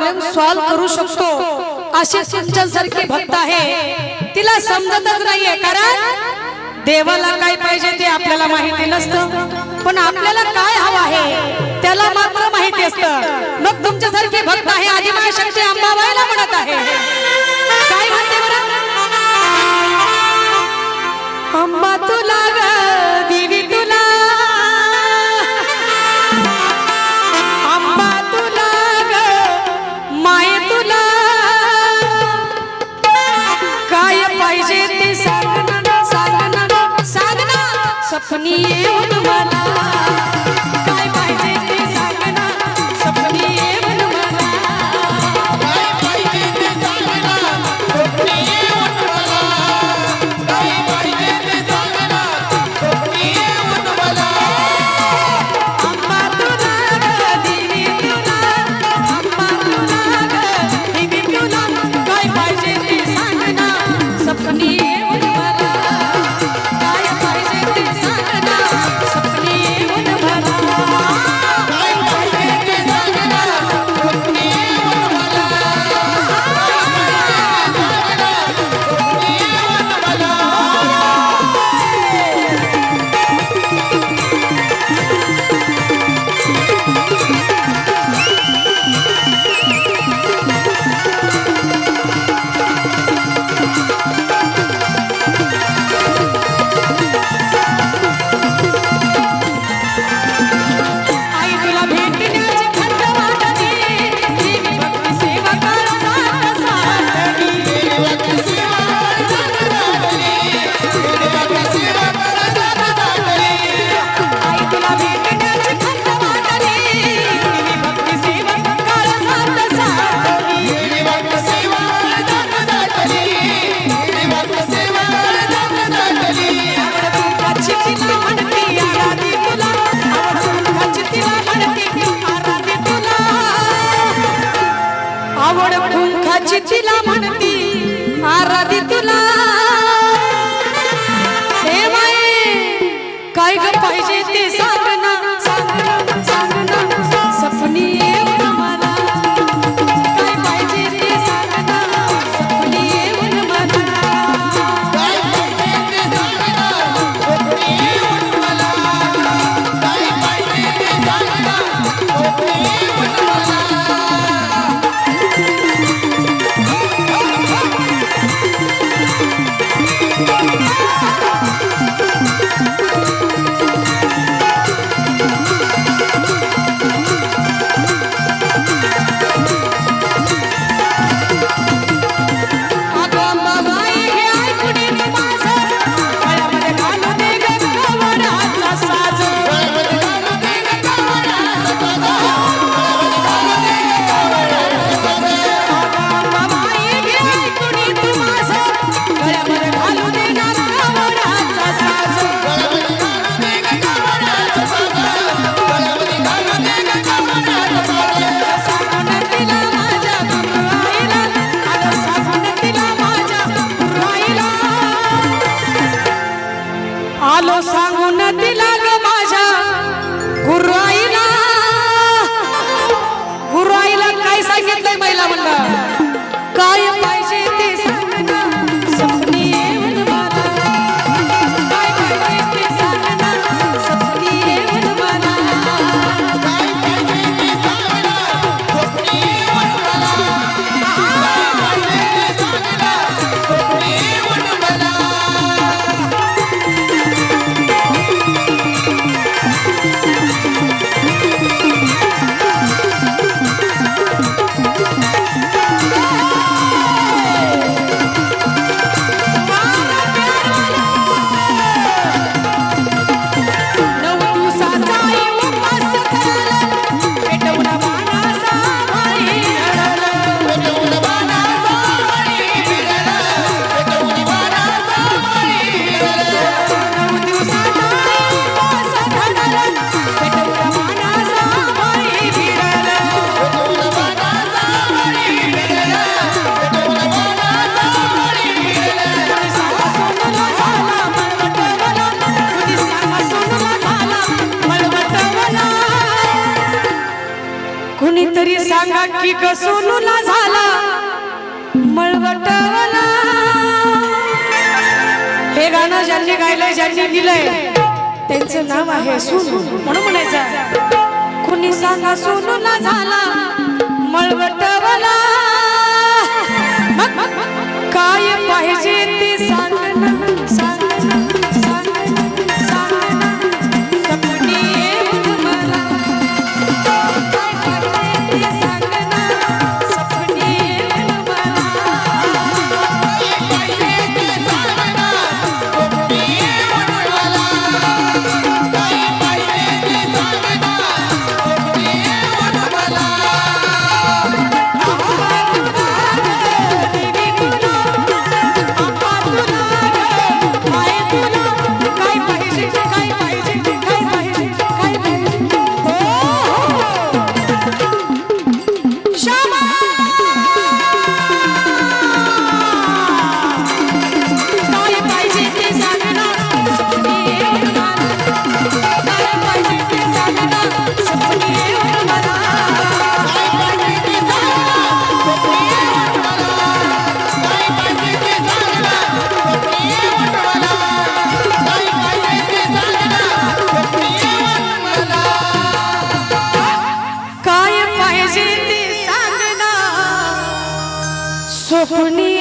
Problem solve करू शकतो अशी तुमच्यासारखी भक्त आहे तिला समजतच नाहीये कारण देवाला काय पाहिजे ते आपल्याला माहिती नसतं पण आपल्याला काय हवं आहे त्याला मात्र माहिती असतं मग तुमच्यासारखी भक्त आहे आदिमाशक्ती अंबाबाईला म्हणत आहे काय म्हणते बरं अंबा तुला ग देवी तुला अंबा तुला ग माये तुला काय पाहिजे ते सांगना सांगना सांगना सपनी येऊन मला काय पाहिजे ते सांगना सपनी येऊन मला काय पाहिजे ते सांगना सपनी येऊन मला काय पाहिजे ते सांगना सपनी येऊन मला अंबा तुला ग देवी तुला अंबा तुला ग देवी तुला काय पाहिजे ते सांगना सपनी येऊन मला काय पाहिजे ते सांगना सपनी येऊन मला काय पाहिजे ते सांगना सपनी येऊन मला सपनी येऊन मला आई तुला भेटण्याची खंत वाटली देवी भक्ती सेवा कर साथ साथली देवी भक्ती सेवा कर साथ साथली देवी भक्ती सेवा कर साथ साथली आई तुला भेटण्याची खंत वाटली देवी भक्ती सेवा कर साथ साथली देवी भक्ती सेवा कर साथ साथली देवी भक्ती सेवा कर साथ साथली आवड तुझी तिला म्हणती आराधी तुला आवड कुंखाची तिला म्हणती आराधी तुला हे माये काय ग पाहिजे ते सांगना सांगना सांगना सपनी येऊन मला काय पाहिजे ते सांगना सपनी येऊन मला काय पाहिजे ते सांगना सपनी येऊन मला काय पाहिजे ते सांगना सपनी येऊन मला आलो सांगून तिला ग माझ्या गुरुआईला गुरुआईला काय सांगितलंय महिला म्हणलं काय पाहिजे ते सांगना सपनी येऊन मला काय पाहिजे ते सांगना सपनी येऊन मला काय पाहिजे ते सांगना सपनी येऊन मला काय पाहिजे ते सांगना सपनी येऊन मला तरी सांगा की ग सोनूला झाला मळवटवला. हे गाणं ज्यांनी गायलंय ज्यांनी लिहिलंय त्यांचं नाव आहे सोनू म्हणून म्हणायचं. कुणी सांगा सोनूला झाला मळवटवला. काय पाहिजे ते सांग ना सांग ना सांग ना सांग ना सपनी येऊन मला. काय पाहिजे ते सांग ना सपनी येऊन मला. काय पाहिजे ते सांग ना सपनी येऊन मला. काय पाहिजे ते सांग ना सपनी येऊन मला. स्वप्नी